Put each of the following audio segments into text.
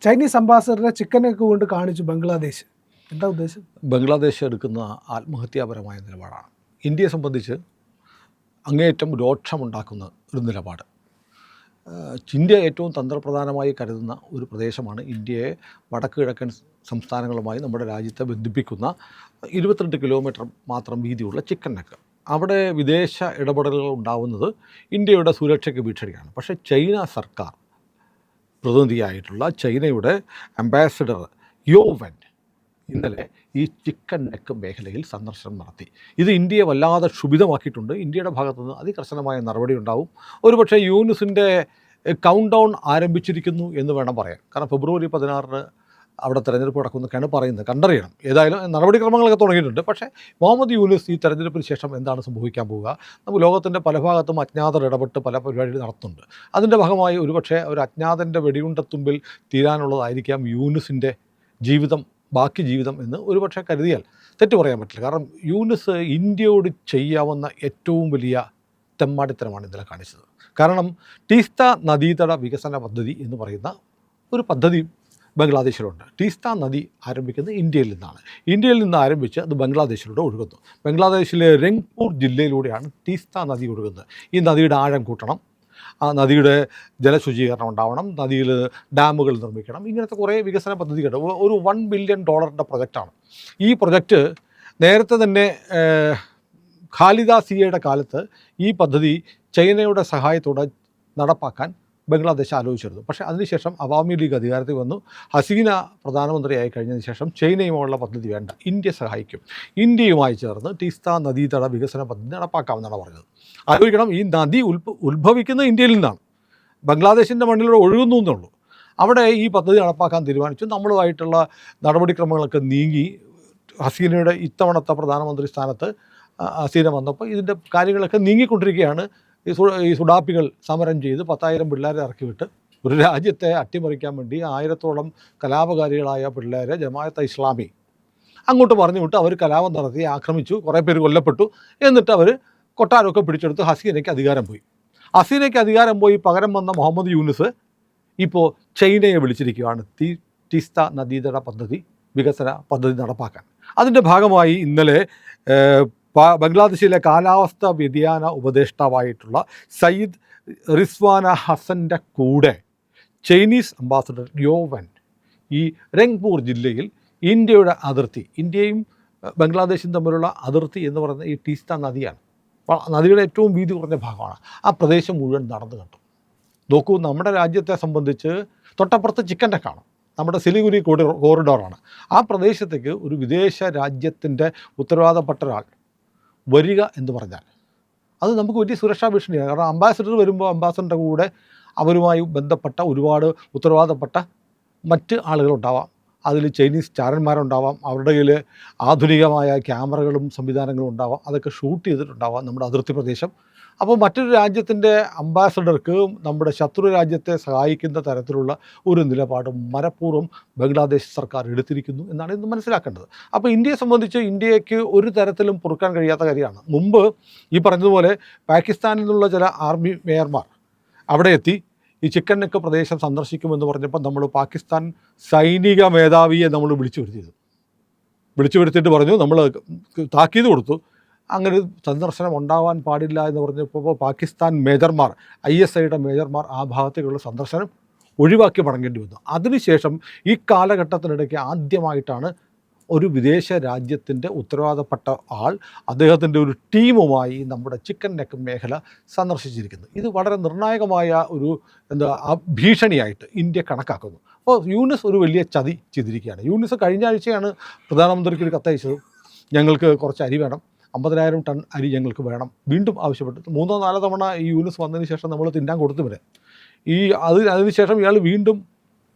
Chinese അംബാസഡറെ ചിക്കനൊക്കെ കൊണ്ട് കാണിച്ചു ബംഗ്ലാദേശ്. എന്താ ഉദ്ദേശം? ബംഗ്ലാദേശ് എടുക്കുന്ന ആത്മഹത്യാപരമായ നിലപാടാണ്. ഇന്ത്യയെ സംബന്ധിച്ച് അങ്ങേയറ്റം രോക്ഷമുണ്ടാക്കുന്ന ഒരു നിലപാട്. ഇന്ത്യ ഏറ്റവും തന്ത്രപ്രധാനമായി കരുതുന്ന ഒരു പ്രദേശമാണ്. ഇന്ത്യയെ വടക്ക് കിഴക്കൻ സംസ്ഥാനങ്ങളുമായി നമ്മുടെ രാജ്യത്തെ ബന്ധിപ്പിക്കുന്ന 22 കിലോമീറ്റർ മാത്രം വീതിയുള്ള ചിക്കൻ നെക്ക്. അവിടെ വിദേശ ഇടപെടലുകൾ ഉണ്ടാവുന്നത് ഇന്ത്യയുടെ സുരക്ഷയ്ക്ക് ഭീഷണിയാണ്. പക്ഷേ ചൈന സർക്കാർ പ്രതിനിധിയായിട്ടുള്ള ചൈനയുടെ അംബാസഡർ യോ വെൻ ഇന്നലെ ഈ ചിക്കൻ നെക്ക് മേഖലയിൽ സന്ദർശനം നടത്തി. ഇത് ഇന്ത്യയെ വല്ലാതെ ക്ഷുഭിതമാക്കിയിട്ടുണ്ട്. ഇന്ത്യയുടെ ഭാഗത്തുനിന്ന് അതികർശനമായ നടപടി ഉണ്ടാവും. ഒരുപക്ഷെ യൂനുസിൻ്റെ കൗണ്ട് ഡൗൺ ആരംഭിച്ചിരിക്കുന്നു എന്ന് വേണം പറയാൻ. കാരണം ഫെബ്രുവരി 16 അവിടെ തെരഞ്ഞെടുപ്പ് നടക്കുന്നൊക്കെയാണ് പറയുന്നത്. കണ്ടറിയണം. ഏതായാലും നടപടിക്രമങ്ങളൊക്കെ തുടങ്ങിയിട്ടുണ്ട്. പക്ഷേ മുഹമ്മദ് യൂനുസ് ഈ തെരഞ്ഞെടുപ്പിന് ശേഷം എന്താണ് സംഭവിക്കാൻ പോവുക? നമുക്ക് ലോകത്തിൻ്റെ പല ഭാഗത്തും അജ്ഞാതർ ഇടപെട്ട് പല പരിപാടികൾ നടത്തുന്നുണ്ട്. അതിൻ്റെ ഭാഗമായി ഒരുപക്ഷെ ഒരു അജ്ഞാതൻ്റെ വെടിയുണ്ടത്തുമ്പിൽ തീരാനുള്ളതായിരിക്കാം യൂനുസിൻ്റെ ജീവിതം, ബാക്കി ജീവിതം എന്ന് ഒരുപക്ഷെ കരുതിയാൽ തെറ്റു പറയാൻ പറ്റില്ല. കാരണം യൂനുസ് ഇന്ത്യയോട് ചെയ്യാവുന്ന ഏറ്റവും വലിയ തെമ്മാടിത്തരമാണ് ഇന്നലെ കാണിച്ചത്. കാരണം ടീസ്ത നദീതട വികസന പദ്ധതി എന്ന് പറയുന്ന ഒരു പദ്ധതി ബംഗ്ലാദേശിലുണ്ട്. ടീസ്ത നദി ആരംഭിക്കുന്നത് ഇന്ത്യയിൽ നിന്നാണ്. ഇന്ത്യയിൽ നിന്ന് ആരംഭിച്ച് അത് ബംഗ്ലാദേശിലൂടെ ഒഴുകുന്നു. ബംഗ്ലാദേശിലെ രംഗ്പൂർ ജില്ലയിലൂടെയാണ് ടീസ്ത നദി ഒഴുകുന്നത്. ഈ നദിയുടെ ആഴം കൂട്ടണം, ആ നദിയുടെ ജലശുചീകരണം ഉണ്ടാവണം, നദിയിൽ ഡാമുകൾ നിർമ്മിക്കണം, ഇങ്ങനത്തെ കുറേ വികസന പദ്ധതികളുണ്ട്. ഒരു $1 ബില്യൺ പ്രൊജക്റ്റാണ്. ഈ പ്രൊജക്റ്റ് നേരത്തെ തന്നെ ഖാലിദ സിയയുടെ കാലത്ത് ഈ പദ്ധതി ചൈനയുടെ സഹായത്തോടെ നടപ്പാക്കാൻ ബംഗ്ലാദേശ് ആലോചിച്ചിരുന്നു. പക്ഷേ അതിനുശേഷം അവാമി ലീഗ് അധികാരത്തിൽ വന്നു. ഹസീന പ്രധാനമന്ത്രിയായി കഴിഞ്ഞതിന് ശേഷം ചൈനയുമായുള്ള പദ്ധതി വേണ്ട, ഇന്ത്യ സഹായിക്കും, ഇന്ത്യയുമായി ചേർന്ന് ടീസ്ത നദീതട വികസന പദ്ധതി നടപ്പാക്കാമെന്നാണ് പറഞ്ഞത്. ആലോചിക്കണം, ഈ നദി ഉത്ഭവിക്കുന്ന ഇന്ത്യയിൽ നിന്നാണ്, ബംഗ്ലാദേശിൻ്റെ മണ്ണിലൂടെ ഒഴുകുന്നു എന്നുള്ളൂ. അവിടെ ഈ പദ്ധതി നടപ്പാക്കാൻ തീരുമാനിച്ചു. നമ്മളുമായിട്ടുള്ള നടപടിക്രമങ്ങളൊക്കെ നീങ്ങി. ഹസീനയുടെ ഇത്തവണത്തെ പ്രധാനമന്ത്രി സ്ഥാനത്ത് ഹസീന വന്നപ്പോൾ ഇതിൻ്റെ കാര്യങ്ങളൊക്കെ നീങ്ങിക്കൊണ്ടിരിക്കുകയാണ്. ഈ സുഡാപ്പികൾ സമരം ചെയ്ത് 10,000 പിള്ളേരെ ഇറക്കിവിട്ട് ഒരു രാജ്യത്തെ അട്ടിമറിക്കാൻ വേണ്ടി 1000-ഓളം കലാപകാരികളായ പിള്ളേരെ ജമാഅത്തെ ഇസ്ലാമി അങ്ങോട്ട് പറഞ്ഞു വിട്ട് അവർ കലാപം നടത്തി, ആക്രമിച്ചു, കുറേ പേര് കൊല്ലപ്പെട്ടു. എന്നിട്ട് അവർ കൊട്ടാരമൊക്കെ പിടിച്ചെടുത്ത് ഹസീനയ്ക്ക് അധികാരം പോയി. ഹസീനയ്ക്ക് അധികാരം പോയി പകരം വന്ന മുഹമ്മദ് യൂനുസ് ഇപ്പോൾ ചൈനയെ വിളിച്ചിരിക്കുകയാണ് ടീസ്ത നദീതട പദ്ധതി വികസന പദ്ധതി നടപ്പാക്കാൻ. അതിൻ്റെ ഭാഗമായി ഇന്നലെ ബംഗ്ലാദേശിലെ കാലാവസ്ഥാ വ്യതിയാന ഉപദേഷ്ടാവായിട്ടുള്ള സയ്യിദ് റിസ്വാന ഹസൻ്റെ കൂടെ ചൈനീസ് അംബാസഡർ യോ വെൻ ഈ രംഗ്പൂർ ജില്ലയിൽ ഇന്ത്യയുടെ അതിർത്തി, ഇന്ത്യയും ബംഗ്ലാദേശും തമ്മിലുള്ള അതിർത്തി എന്ന് പറയുന്നത് ഈ ടീസ്ത നദിയാണ്. നദിയുടെ ഏറ്റവും വീതി കുറഞ്ഞ ഭാഗമാണ്. ആ പ്രദേശം മുഴുവൻ നടന്നു കണ്ടു. നോക്കൂ, നമ്മുടെ രാജ്യത്തെ സംബന്ധിച്ച് തൊട്ടപ്പുറത്ത് ചിക്കൻ നെക്കാണ്, നമ്മുടെ സിലിഗുരി കോറിഡോറാണ്. ആ പ്രദേശത്തേക്ക് ഒരു വിദേശ രാജ്യത്തിൻ്റെ ഉത്തരവാദപ്പെട്ട ഒരാൾ വരിക എന്ന് പറഞ്ഞാൽ അത് നമുക്ക് വലിയ സുരക്ഷാ ഭീഷണിയാണ്. കാരണം അംബാസഡർ വരുമ്പോൾ അംബാസഡറിൻ്റെ കൂടെ അവരുമായി ബന്ധപ്പെട്ട ഒരുപാട് ഉത്തരവാദപ്പെട്ട മറ്റ് ആളുകളുണ്ടാവാം. അതിൽ ചൈനീസ് ചാരന്മാരുണ്ടാവാം, അവരുടെ കയ്യിൽ ആധുനികമായ ക്യാമറകളും സംവിധാനങ്ങളും ഉണ്ടാവാം. അതൊക്കെ ഷൂട്ട് ചെയ്തിട്ടുണ്ടാവാം നമ്മുടെ അതിർത്തി പ്രദേശം. അപ്പോൾ മറ്റൊരു രാജ്യത്തിൻ്റെ അംബാസഡർക്ക് നമ്മുടെ ശത്രു രാജ്യത്തെ സഹായിക്കുന്ന തരത്തിലുള്ള ഒരു നിലപാട് മനഃപൂർവ്വം ബംഗ്ലാദേശ് സർക്കാർ എടുത്തിരിക്കുന്നു എന്നാണ് ഇന്ന് മനസ്സിലാക്കേണ്ടത്. അപ്പോൾ ഇന്ത്യയെ സംബന്ധിച്ച് ഇന്ത്യക്ക് ഒരു തരത്തിലും പൊറുക്കാൻ കഴിയാത്ത കാര്യമാണ്. മുമ്പ് ഈ പറഞ്ഞതുപോലെ പാകിസ്ഥാനിൽ നിന്നുള്ള ചില ആർമി മേയർമാർ അവിടെ എത്തി ഈ ചിക്കൻ നെക്ക് പ്രദേശം സന്ദർശിക്കുമെന്ന് പറഞ്ഞപ്പോൾ നമ്മൾ പാകിസ്ഥാൻ സൈനിക മേധാവിയെ നമ്മൾ വിളിച്ചു വരുത്തിയിട്ട് പറഞ്ഞു, നമ്മൾ താക്കീത് കൊടുത്തു, അങ്ങനെ സന്ദർശനം ഉണ്ടാവാൻ പാടില്ല എന്ന് പറഞ്ഞപ്പോൾ പാകിസ്ഥാൻ മേജർമാർ, ISIയുടെ മേജർമാർ ആ ഭാഗത്തേക്കുള്ള സന്ദർശനം ഒഴിവാക്കി മടങ്ങേണ്ടി വന്നു. അതിനുശേഷം ഈ കാലഘട്ടത്തിനിടയ്ക്ക് ആദ്യമായിട്ടാണ് ഒരു വിദേശ രാജ്യത്തിൻ്റെ ഉത്തരവാദപ്പെട്ട ആൾ അദ്ദേഹത്തിൻ്റെ ഒരു ടീമുമായി നമ്മുടെ ചിക്കൻ നെക്ക് മേഖല സന്ദർശിച്ചിരിക്കുന്നത്. ഇത് വളരെ നിർണായകമായ ഒരു ഭീഷണിയായിട്ട് ഇന്ത്യ കണക്കാക്കുന്നു. അപ്പോൾ യൂനുസ് ഒരു വലിയ ചതി ചെയ്തിരിക്കുകയാണ്. യൂനുസ് കഴിഞ്ഞ ആഴ്ചയാണ് പ്രധാനമന്ത്രിക്ക് ഒരു കത്തയച്ചത്, ഞങ്ങൾക്ക് കുറച്ച് അരി വേണം, 50,000 ടൺ അരി ഞങ്ങൾക്ക് വേണം, വീണ്ടും ആവശ്യപ്പെട്ടു. 3-4 തവണ ഈ യൂനുസ് വന്നതിന് ശേഷം നമ്മൾ തിന്നാൻ കൊടുത്തു വരെ അതിനുശേഷം ഇയാൾ വീണ്ടും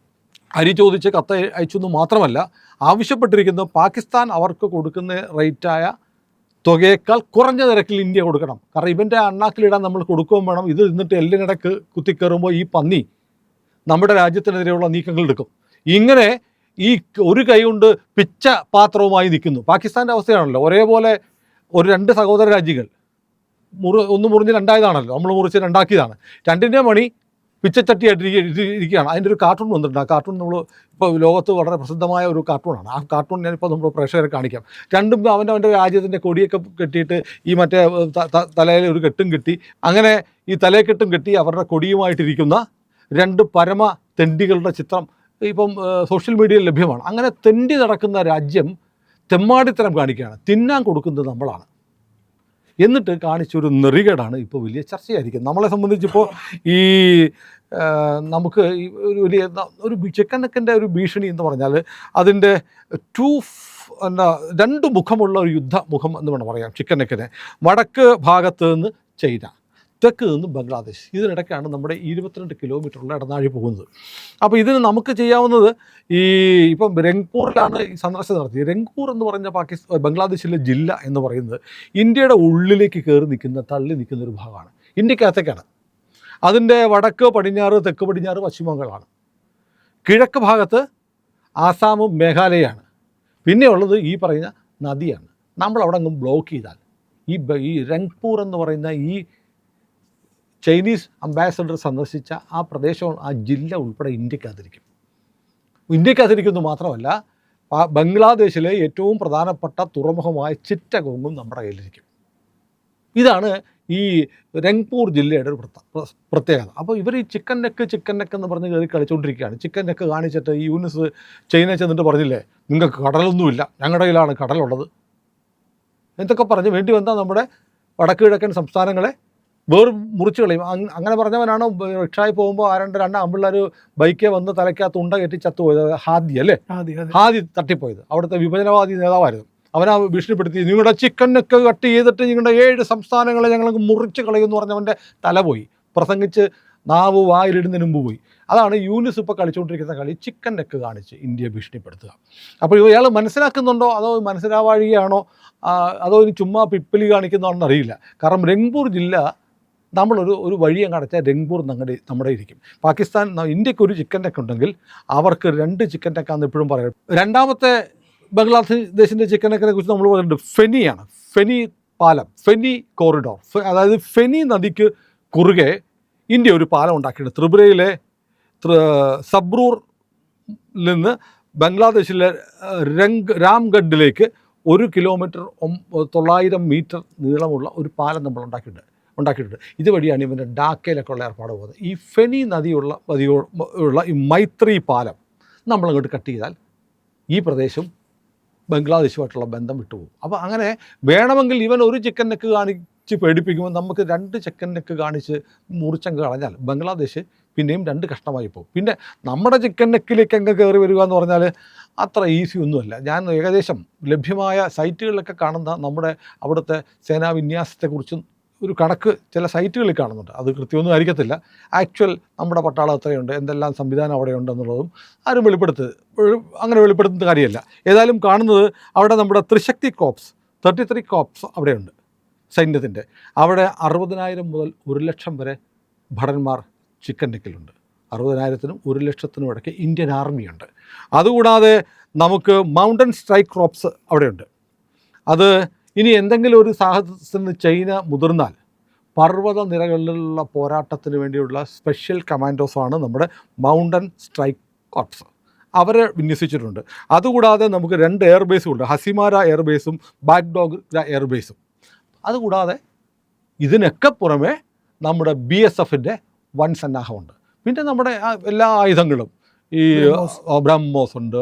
അരി ചോദിച്ച് കത്ത് അയച്ചെന്ന് മാത്രമല്ല, ആവശ്യപ്പെട്ടിരിക്കുന്നത് പാകിസ്ഥാൻ അവർക്ക് കൊടുക്കുന്ന റേറ്റായ തുകയേക്കാൾ കുറഞ്ഞ നിരക്കിൽ ഇന്ത്യ കൊടുക്കണം. കാരണം ഇവൻ്റെ അണ്ണാക്കിലിടാൻ നമ്മൾ കൊടുക്കുകയും വേണം. ഇത് എന്നിട്ട് എല്ലിനിടക്ക് കുത്തിക്കയറുമ്പോൾ ഈ പന്നി നമ്മുടെ രാജ്യത്തിനെതിരെയുള്ള നീക്കങ്ങൾ എടുക്കും. ഇങ്ങനെ ഈ ഒരു കൈ കൊണ്ട് പിച്ച പാത്രവുമായി നിൽക്കുന്നു. പാകിസ്ഥാൻ്റെ അവസ്ഥയാണല്ലോ, ഒരേപോലെ ഒരു 2 സഹോദര രാജ്യങ്ങൾ ഒന്ന് മുറിഞ്ഞ് രണ്ടായതാണല്ലോ, നമ്മൾ മുറിച്ച് രണ്ടാക്കിയതാണ്. രണ്ടിൻ്റെ മണി പിച്ചച്ചട്ടിയായിട്ട് ഇരിക്കുകയാണ്. അതിൻ്റെ ഒരു കാർട്ടൂൺ വന്നിട്ടുണ്ട്. ആ കാർട്ടൂൺ നമ്മൾ ഇപ്പോൾ ലോകത്ത് വളരെ പ്രസിദ്ധമായ ഒരു കാർട്ടൂണാണ്. ആ കാർട്ടൂൺ ഞാനിപ്പോൾ നമ്മൾ പ്രേക്ഷകരെ കാണിക്കാം. രണ്ടും അവൻ്റെ രാജ്യത്തിൻ്റെ കൊടിയൊക്കെ കെട്ടിയിട്ട് ഈ മറ്റേ തലയിൽ ഒരു കെട്ടും കെട്ടി, അങ്ങനെ ഈ തലയെക്കെട്ടും കെട്ടി അവരുടെ കൊടിയുമായിട്ടിരിക്കുന്ന രണ്ട് പരമ തെണ്ടികളുടെ ചിത്രം ഇപ്പം സോഷ്യൽ മീഡിയയിൽ ലഭ്യമാണ്. അങ്ങനെ തെണ്ടി നടക്കുന്ന രാജ്യം തെമ്മാടിത്തരം കാണിക്കുകയാണ്. തിന്നാൻ കൊടുക്കുന്നത് നമ്മളാണ് എന്നിട്ട് കാണിച്ചൊരു നെറികേടാണ് ഇപ്പോൾ വലിയ ചർച്ചയായിരിക്കും. നമ്മളെ സംബന്ധിച്ചിപ്പോൾ ഈ നമുക്ക് ഈ ഒരു ചിക്കൻ നെക്കിൻ്റെ ഒരു ഭീഷണി എന്ന് പറഞ്ഞാൽ അതിൻ്റെ രണ്ട് മുഖമുള്ള ഒരു യുദ്ധമുഖം എന്ന് വേണം പറയാം ചിക്കൻ നെക്കിനെ. വടക്ക് ഭാഗത്ത് നിന്ന് ചൈന, തെക്ക് നിന്ന് ബംഗ്ലാദേശ്, ഇതിനിടയ്ക്കാണ് നമ്മുടെ 22 കിലോമീറ്ററുള്ള ഇടനാഴി പോകുന്നത്. അപ്പോൾ ഇതിന് നമുക്ക് ചെയ്യാവുന്നത് ഇപ്പം രംഗ്പൂരിലാണ് ഈ സന്ദർശനം നടത്തിയത്. രംഗ്പൂർ എന്ന് പറഞ്ഞ ബംഗ്ലാദേശിലെ ജില്ല എന്ന് പറയുന്നത് ഇന്ത്യയുടെ ഉള്ളിലേക്ക് കയറി തള്ളി നിൽക്കുന്ന ഒരു ഭാഗമാണ്. ഇന്ത്യക്കകത്തേക്കാണ്. അതിൻ്റെ വടക്ക് പടിഞ്ഞാറ്, തെക്ക് പടിഞ്ഞാറ് പശ്ചിമ ബംഗാളാണ്. കിഴക്ക് ഭാഗത്ത് ആസാമും മേഘാലയയാണ്. പിന്നെ ഉള്ളത് ഈ പറയുന്ന നദിയാണ്. നമ്മളവിടെ അങ്ങ് ബ്ലോക്ക് ചെയ്താൽ ഈ രംഗ്പൂർ എന്ന് പറയുന്ന ഈ ചൈനീസ് അംബാസഡർ സന്ദർശിച്ച ആ പ്രദേശം, ആ ജില്ല ഉൾപ്പെടെ ഇന്ത്യക്കകത്തിരിക്കുന്നു മാത്രമല്ല ബംഗ്ലാദേശിലെ ഏറ്റവും പ്രധാനപ്പെട്ട തുറമുഖമായ ചിറ്റഗോങ്ങും നമ്മുടെ കയ്യിലിരിക്കും. ഇതാണ് ഈ രംഗ്പൂർ ജില്ലയുടെ ഒരു പ്രത്യേകത. അപ്പോൾ ഇവർ ഈ ചിക്കൻ നെക്ക് എന്ന് പറഞ്ഞ് കയറി കളിച്ചുകൊണ്ടിരിക്കുകയാണ്. ചിക്കൻ നെക്ക് കാണിച്ചിട്ട് ഈ യൂനിസ് ചൈന ചെന്നിട്ട് പറഞ്ഞില്ലേ, നിങ്ങൾക്ക് കടലൊന്നുമില്ല, ഞങ്ങളുടെ കയ്യിലാണ് കടലുള്ളത് എന്തൊക്കെ പറഞ്ഞ് വേണ്ടി വന്നാൽ നമ്മുടെ വടക്ക് കിഴക്കൻ സംസ്ഥാനങ്ങളെ വേറും മുറിച്ച് കളയും. അങ്ങനെ പറഞ്ഞവനാണ് റിക്ഷായി പോകുമ്പോൾ രണ്ട് ആമ്പിള്ളേർ ബൈക്കേ വന്ന് തലയ്ക്കകത്ത് ഉണ്ട കെട്ടി ചത്തുപോയത്. ഹാദി തട്ടിപ്പോയത് അവിടുത്തെ വിഭജനവാദി നേതാവായിരുന്നു. അവനാ ഭീഷണിപ്പെടുത്തി, നിങ്ങളുടെ ചിക്കനൊക്കെ കട്ട് ചെയ്തിട്ട് നിങ്ങളുടെ 7 സംസ്ഥാനങ്ങളെ ഞങ്ങൾക്ക് മുറിച്ച് കളയുമെന്ന് പറഞ്ഞവൻ്റെ തല പോയി. പ്രസംഗിച്ച് നാവ് വായിലിടുന്നതിന് മുമ്പ് പോയി. അതാണ് യൂനിസ് ഇപ്പോൾ കളിച്ചുകൊണ്ടിരിക്കുന്ന കളി. ചിക്കൻ നെക്ക് കാണിച്ച് ഇന്ത്യയെ ഭീഷണിപ്പെടുത്തുക. അപ്പോൾ ഇയാൾ മനസ്സിലാക്കുന്നുണ്ടോ അതോ മനസ്സിലാവാഴികയാണോ അതോ ഇനി ചുമ്മാ പിപ്പിലി കാണിക്കുന്നതാണെന്ന് അറിയില്ല. കാരണം രംഗ്പൂർ ജില്ല നമ്മളൊരു വഴി അങ്ങ് അടച്ചാൽ രംഗ്പൂർ നമ്മുടെ ഇരിക്കും. പാകിസ്ഥാൻ ഇന്ത്യക്കൊരു ചിക്കൻ നെക്ക് ഉണ്ടെങ്കിൽ അവർക്ക് 2 ചിക്കൻ നെക്കാന്ന് എപ്പോഴും പറയും. രണ്ടാമത്തെ ബംഗ്ലാദേശിൻ്റെ ചിക്കൻ നെക്കിനെ കുറിച്ച് നമ്മൾ പറയുന്നുണ്ട്. ഫെനിയാണ്. ഫെനി പാലം, ഫെനി കോറിഡോർ. അതായത് ഫെനി നദിക്ക് കുറുകെ ഇന്ത്യ ഒരു പാലം ഉണ്ടാക്കിയിട്ടുണ്ട്. ത്രിപുരയിലെ സബ്രൂറിൽ നിന്ന് ബംഗ്ലാദേശിലെ രാംഗഡിലേക്ക് 1 കിലോമീറ്റർ 900 മീറ്റർ നീളമുള്ള ഒരു പാലം നമ്മൾ ഉണ്ടാക്കിയിട്ടുണ്ട്. ഇതുവഴിയാണ് ഇവൻ്റെ ഡാക്കയിലൊക്കെ ഉള്ള ഏർപ്പാട് പോകുന്നത്. ഈ ഫെനി നദിയുള്ള ഈ മൈത്രി പാലം നമ്മളങ്ങോട്ട് കട്ട് ചെയ്താൽ ഈ പ്രദേശം ബംഗ്ലാദേശുമായിട്ടുള്ള ബന്ധം വിട്ടുപോകും. അപ്പോൾ അങ്ങനെ വേണമെങ്കിൽ ഇവൻ ഒരു ചിക്കൻ നെക്ക് കാണിച്ച് പേടിപ്പിക്കുമ്പോൾ നമുക്ക് 2 ചിക്കൻ നെക്ക് കാണിച്ച് മുറിച്ചങ്ങ് കളഞ്ഞാൽ ബംഗ്ലാദേശ് പിന്നെയും 2 കഷ്ണമായി പോകും. പിന്നെ നമ്മുടെ ചിക്കൻ നെക്കിലേക്ക് അങ്ങ് കയറി വരിക എന്ന് പറഞ്ഞാൽ അത്ര ഈസി ഒന്നുമല്ല. ഞാൻ ഏകദേശം ലഭ്യമായ സൈറ്റുകളിലൊക്കെ കാണുന്ന നമ്മുടെ അവിടുത്തെ സേനാ വിന്യാസത്തെക്കുറിച്ചും ഒരു കണക്ക് ചില സൈറ്റുകളിൽ കാണുന്നുണ്ട്. അത് കൃത്യമൊന്നും ആയിരിക്കത്തില്ല. ആക്ച്വൽ നമ്മുടെ പട്ടാളം എത്രയുണ്ട്, എന്തെല്ലാം സംവിധാനം അവിടെ ഉണ്ടെന്നുള്ളതും ആരും അങ്ങനെ വെളിപ്പെടുത്തുന്ന കാര്യമല്ല. ഏതായാലും കാണുന്നത് അവിടെ നമ്മുടെ ത്രിശക്തി കോപ്സ് 33 കോപ്സ് അവിടെയുണ്ട് സൈന്യത്തിൻ്റെ. അവിടെ 60,000 മുതൽ 1,00,000 വരെ ഭടന്മാർ ചിക്കൻ നെക്കിലുണ്ട്. 60,000-നും 1,00,000-നും ഇടയ്ക്ക് ഇന്ത്യൻ ആർമിയുണ്ട്. അതുകൂടാതെ നമുക്ക് മൗണ്ടൻ സ്ട്രൈക്ക് ക്രോപ്സ് അവിടെയുണ്ട്. അത് ഇനി എന്തെങ്കിലും ഒരു സാഹചര്യത്തിന് ചൈന മുതിർന്നാൽ പർവ്വത നിരകളിലുള്ള പോരാട്ടത്തിന് വേണ്ടിയുള്ള സ്പെഷ്യൽ കമാൻഡോസാണ് നമ്മുടെ മൗണ്ടൻ സ്ട്രൈക്ക് കോർപ്സ്. അവരെ വിന്യസിച്ചിട്ടുണ്ട്. അതുകൂടാതെ നമുക്ക് 2 എയർബേസും ഉണ്ട്. ഹസിമാര എയർബേസും ബാഗ്ഡോഗ്ര എയർബേസും. അതുകൂടാതെ ഇതിനൊക്കെ പുറമെ നമ്മുടെ BSFൻ്റെ വൻ സന്നാഹമുണ്ട്. പിന്നെ നമ്മുടെ എല്ലാ ആയുധങ്ങളും ഈ ബ്രഹ്മോസ് ഉണ്ട്,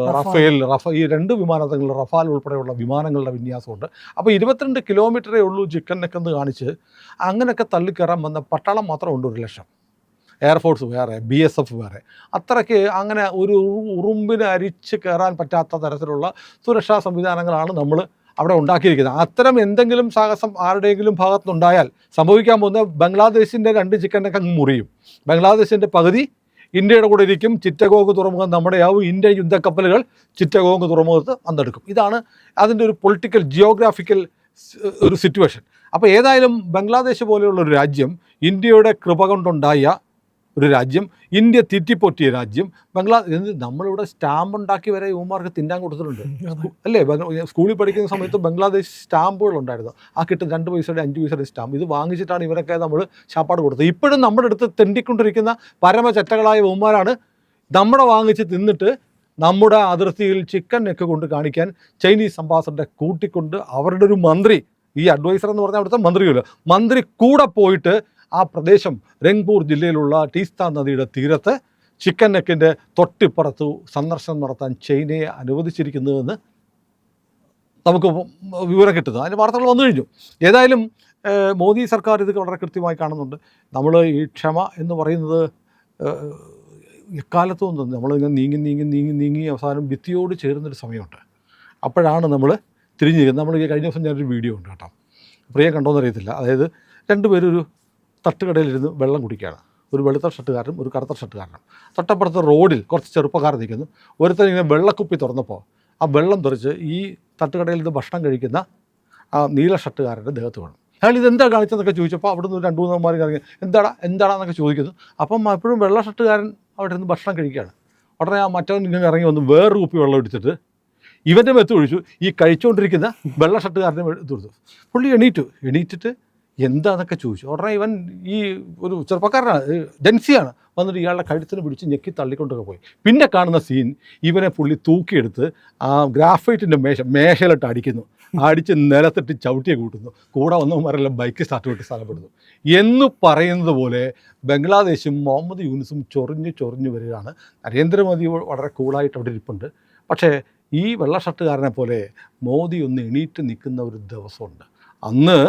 ഈ 2 വിമാനങ്ങൾ റഫാൽ ഉൾപ്പെടെയുള്ള വിമാനങ്ങളുടെ വിന്യാസമുണ്ട്. അപ്പോൾ 22 കിലോമീറ്ററേ ഉള്ളൂ ചിക്കൻ നെക്കെന്ന് കാണിച്ച് അങ്ങനെയൊക്കെ തള്ളിക്കയറാൻ വന്ന പട്ടാളം മാത്രം ഉണ്ട് 1,00,000. എയർഫോഴ്സ് വേറെ, BSF വേറെ. അത്രയ്ക്ക് അങ്ങനെ ഒരു ഉറുമ്പിന് അരിച്ച് കയറാൻ പറ്റാത്ത തരത്തിലുള്ള സുരക്ഷാ സംവിധാനങ്ങളാണ് നമ്മൾ അവിടെ ഉണ്ടാക്കിയിരിക്കുന്നത്. അത്തരം എന്തെങ്കിലും സാഹസം ആരുടെയെങ്കിലും ഭാഗത്തുനിന്നുണ്ടായാൽ സംഭവിക്കാൻ പോകുന്ന ബംഗ്ലാദേശിൻ്റെ 2 ചിക്കൻ നെക്ക് അങ്ങ് മുറിയും. ബംഗ്ലാദേശിൻ്റെ പകുതി ഇന്ത്യയുടെ കൂടെ ഇരിക്കും. ചിറ്റഗോങ് തുറമുഖം നമ്മുടെയാവും. ഇന്ത്യൻ യുദ്ധക്കപ്പലുകൾ ചിറ്റഗോങ് തുറമുഖത്ത് വന്നെടുക്കും. ഇതാണ് അതിൻ്റെ ഒരു പൊളിറ്റിക്കൽ ജിയോഗ്രാഫിക്കൽ ഒരു സിറ്റുവേഷൻ. അപ്പോൾ ഏതായാലും ബംഗ്ലാദേശ് പോലെയുള്ള ഒരു രാജ്യം ഇന്ത്യയുടെ കൃപ കൊണ്ടുണ്ടായ ഒരു രാജ്യം, ഇന്ത്യ തെറ്റിപ്പൊറ്റിയ രാജ്യം, നമ്മളിവിടെ സ്റ്റാമ്പ് ഉണ്ടാക്കി വരെ യുവമാർക്ക് തിന്നാൻ കൊടുത്തിട്ടുണ്ട് അല്ലേ? സ്കൂളിൽ പഠിക്കുന്ന സമയത്ത് ബംഗ്ലാദേശ് സ്റ്റാമ്പുകളുണ്ടായിരുന്നു. ആ കിട്ടും 2 പൈസയുടെ 5 പൈസയുടെ സ്റ്റാമ്പ്. ഇത് വാങ്ങിച്ചിട്ടാണ് ഇവരൊക്കെ നമ്മൾ ശാപ്പാട് കൊടുത്തത്. ഇപ്പോഴും നമ്മുടെ അടുത്ത് തെണ്ടിക്കൊണ്ടിരിക്കുന്ന പരമചറ്റകളായ യുവമാരാണ് നമ്മുടെ വാങ്ങിച്ച് തിന്നിട്ട് നമ്മുടെ അതിർത്തിയിൽ ചിക്കൻ നെക്ക് കൊണ്ട് കാണിക്കാൻ ചൈനീസ് അംബാസഡറെ കൂട്ടിക്കൊണ്ട് അവരുടെ ഒരു മന്ത്രി, ഈ അഡ്വൈസർ എന്ന് പറഞ്ഞാൽ അവിടുത്തെ മന്ത്രിയല്ലോ, മന്ത്രി കൂടെ പോയിട്ട് ആ പ്രദേശം രംഗ്പൂർ ജില്ലയിലുള്ള ടീസ്ത നദിയുടെ തീരത്ത് ചിക്കൻ നെക്കിൻ്റെ തൊട്ടിപ്പുറത്ത് സന്ദർശനം നടത്താൻ ചൈനയെ അനുവദിച്ചിരിക്കുന്നതെന്ന് നമുക്ക് വിവരം കിട്ടുന്നത്. അതിൻ്റെ വാർത്തകൾ വന്നു കഴിഞ്ഞു. ഏതായാലും മോദി സർക്കാർ ഇത് വളരെ കൃത്യമായി കാണുന്നുണ്ട്. നമ്മൾ ഈ ക്ഷമ എന്ന് പറയുന്നത് എക്കാലത്തും നമ്മളിങ്ങനെ നീങ്ങി അവസാനം ഭിത്തിയോട് ചേരുന്നൊരു സമയമുണ്ട്. അപ്പോഴാണ് നമ്മൾ തിരിഞ്ഞു നിൽക്കുന്നത്. നമ്മൾ കഴിഞ്ഞ ദിവസം ഞാനൊരു വീഡിയോ ഉണ്ട് കേട്ടോ, പ്രിയ കണ്ടോന്ന് അറിയത്തില്ല. അതായത് 2 പേരൊരു തട്ടുകടയിലിരുന്ന് വെള്ളം കുടിക്കുകയാണ്. ഒരു വെളുത്ത ഷർട്ടുകാരനും ഒരു കറുത്ത ഷർട്ടുകാരനും. തൊട്ടപ്പുറത്ത് റോഡിൽ കുറച്ച് ചെറുപ്പക്കാർ നിൽക്കുന്നു. ഒരുത്തൻ ഇങ്ങനെ വെള്ളക്കുപ്പി തുറന്നപ്പോൾ ആ വെള്ളം തെറിച്ച് ഈ തട്ടുകടയിൽ നിന്ന് ഭക്ഷണം കഴിക്കുന്ന ആ നീല ഷർട്ടുകാരൻ്റെ ദേഹത്ത് വീണു. അയാൾ ഇതെന്താ കാണിച്ചതെന്നൊക്കെ ചോദിച്ചപ്പോൾ അവിടെ നിന്ന് 2-3 അമ്മമാർ ഇറങ്ങി എന്താണെന്നൊക്കെ ചോദിക്കുന്നു. അപ്പം എപ്പോഴും വെള്ള ഷർട്ടുകാരൻ അവിടെ നിന്ന് ഭക്ഷണം കഴിക്കുകയാണ്. ഉടനെ ആ മറ്റവൻ ഇങ്ങനെ ഇറങ്ങി വന്ന് വേറൊരു കുപ്പി വെള്ളം എടുത്തിട്ട് ഇവൻ്റെ മെത്ത് ഒഴിച്ചു. ഈ കഴിച്ചുകൊണ്ടിരിക്കുന്ന വെള്ള ഷർട്ടുകാരനെ എടുത്തു. പുള്ളി എണീറ്റിട്ട് എന്താണെന്നൊക്കെ ചോദിച്ചു. ഉടനെ ഇവൻ ഈ ഒരു ചെറുപ്പക്കാരനാണ്, ജൻസിയാണ്, വന്നിട്ട് ഇയാളുടെ കഴുത്തിന് പിടിച്ച് ഞെക്കി തള്ളിക്കൊണ്ടൊക്കെ പോയി. പിന്നെ കാണുന്ന സീൻ, ഇവനെ പുള്ളി തൂക്കിയെടുത്ത് ആ ഗ്രാഫൈറ്റിൻ്റെ മേശയിലിട്ട് അടിക്കുന്നു. അടിച്ച് നിലത്തിട്ട് ചവിട്ടിയെ കൂട്ടുന്നു. കൂടെ വന്നവന്മാരെല്ലാം ബൈക്ക് സ്റ്റാർട്ട് വിട്ട് സ്ഥലപ്പെടുന്നു എന്ന് പറയുന്നത് പോലെ ബംഗ്ലാദേശും മുഹമ്മദ് യൂനുസും ചൊറിഞ്ഞു വരികയാണ്. നരേന്ദ്രമോദി വളരെ കൂളായിട്ട് അവിടെ ഇരിപ്പുണ്ട്. പക്ഷേ ഈ വെള്ള ഷർട്ടുകാരനെ പോലെ മോദി ഒന്ന് എണീറ്റ് നിൽക്കുന്ന ഒരു ദിവസമുണ്ട്. അന്ന്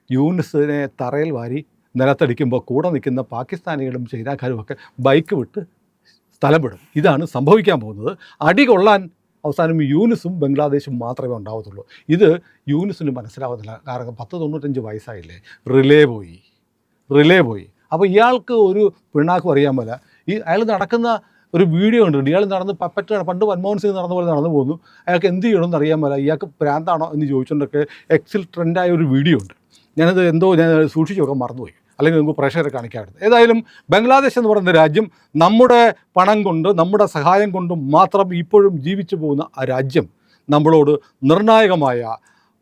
യൂനുസിനെ തറയിൽ വാരി നിലത്തടിക്കുമ്പോൾ കൂടെ നിൽക്കുന്ന പാകിസ്ഥാനികളും ചൈനക്കാരും ഒക്കെ ബൈക്ക് വിട്ട് സ്ഥലം വിടും. ഇതാണ് സംഭവിക്കാൻ പോകുന്നത്. അടി കൊള്ളാൻ അവസാനം യൂനുസും ബംഗ്ലാദേശും മാത്രമേ ഉണ്ടാവത്തുള്ളൂ. ഇത് യൂനുസിന് മനസ്സിലാവുന്നില്ല. കാരണം 95 വയസ്സായില്ലേ, റിലേ പോയി. അപ്പോൾ ഇയാൾക്ക് ഒരു പിണ്ണാക്കും അറിയാൻ പോലെ അയാൾ നടക്കുന്ന ഒരു വീഡിയോ ഉണ്ട്. ഇയാൾ നടന്ന് പണ്ട് മൻമോഹൻ സിംഗ് നടന്ന പോലെ നടന്നു പോകുന്നു. അയാൾക്ക് എന്ത് ചെയ്യണമെന്ന് അറിയാൻ പോലെ, ഇയാൾക്ക് പ്രാന്താണോ എന്ന് ചോദിച്ചുകൊണ്ടൊക്കെ എക്സിൽ ട്രെൻഡായ ഒരു വീഡിയോ ഉണ്ട്. ഞാൻ സൂക്ഷിച്ച് നോക്കാൻ മറന്നുപോയി, അല്ലെങ്കിൽ നമുക്ക് പ്രേക്ഷകരെ കാണിക്കാറുണ്ട്. ഏതായാലും ബംഗ്ലാദേശ് എന്ന് പറയുന്ന രാജ്യം നമ്മുടെ പണം കൊണ്ട്, നമ്മുടെ സഹായം കൊണ്ടും മാത്രം ഇപ്പോഴും ജീവിച്ചു പോകുന്ന ആ രാജ്യം നമ്മളോട് നിർണായകമായ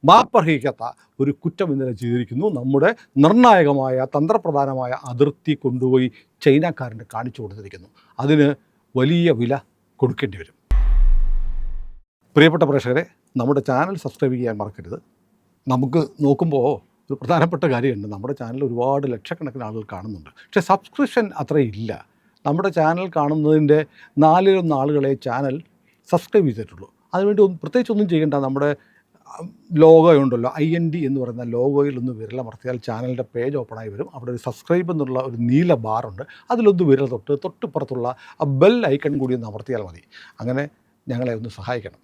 മാപ്പർഹിക്കാത്ത ഒരു കുറ്റം ഇന്നലെ ചെയ്തിരിക്കുന്നു. നമ്മുടെ നിർണായകമായ തന്ത്രപ്രധാനമായ അതിർത്തി കൊണ്ടുപോയി ചൈനക്കാരന് കാണിച്ചു കൊടുത്തിരിക്കുന്നു. അതിന് വലിയ വില കൊടുക്കേണ്ടി വരും. പ്രിയപ്പെട്ട പ്രേക്ഷകരെ, നമ്മുടെ ചാനൽ സബ്സ്ക്രൈബ് ചെയ്യാൻ മറക്കരുത്. നമുക്ക് നോക്കുമ്പോൾ ഒരു പ്രധാനപ്പെട്ട കാര്യമുണ്ട്. നമ്മുടെ ചാനൽ ഒരുപാട് ലക്ഷക്കണക്കിന് ആളുകൾ കാണുന്നുണ്ട്. പക്ഷേ സബ്സ്ക്രിപ്ഷൻ അത്രയില്ല. നമ്മുടെ ചാനൽ കാണുന്നതിൻ്റെ 4-1 ആളുകളെ ചാനൽ സബ്സ്ക്രൈബ് ചെയ്തിട്ടുള്ളൂ. അതിനുവേണ്ടി പ്രത്യേകിച്ചൊന്നും ചെയ്യേണ്ട. നമ്മുടെ ലോഗോ ഉണ്ടല്ലോ, IND എന്ന് പറയുന്ന ലോഗോയിൽ ഒന്ന് വിരലമർത്തിയാൽ ചാനലിൻ്റെ പേജ് ഓപ്പണായി വരും. അവിടെ ഒരു സബ്സ്ക്രൈബ് എന്നുള്ള ഒരു നീല ബാറുണ്ട്. അതിലൊന്ന് വിരൽ തൊട്ടിപ്പുറത്തുള്ള ആ ബെൽ ഐക്കൺ കൂടി ഒന്ന് അമർത്തിയാൽ മതി. അങ്ങനെ ഞങ്ങളെ ഒന്ന് സഹായിക്കണം.